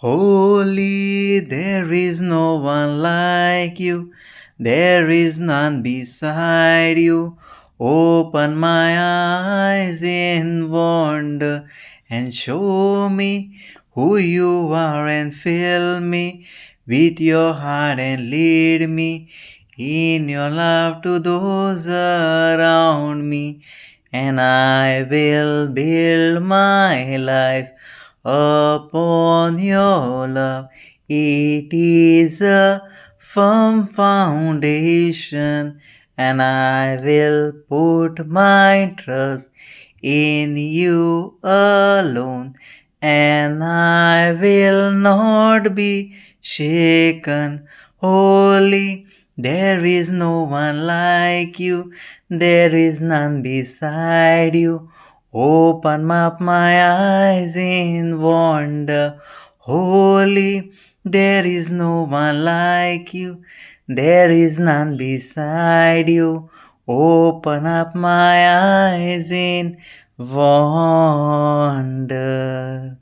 Holy, there is no one like you, there is none beside you. Open my eyes in wonder and show me who you are and fill me with your heart and lead me in your love to those around me. And I will build my life upon your love. It is a firm foundation, and I will put my trust in you alone, and I will not be shaken. Holy, there is no one like you, there is none beside you. Open up my eyes in wonder. Holy, there is no one like you, there is none beside you. Open up my eyes in wonder.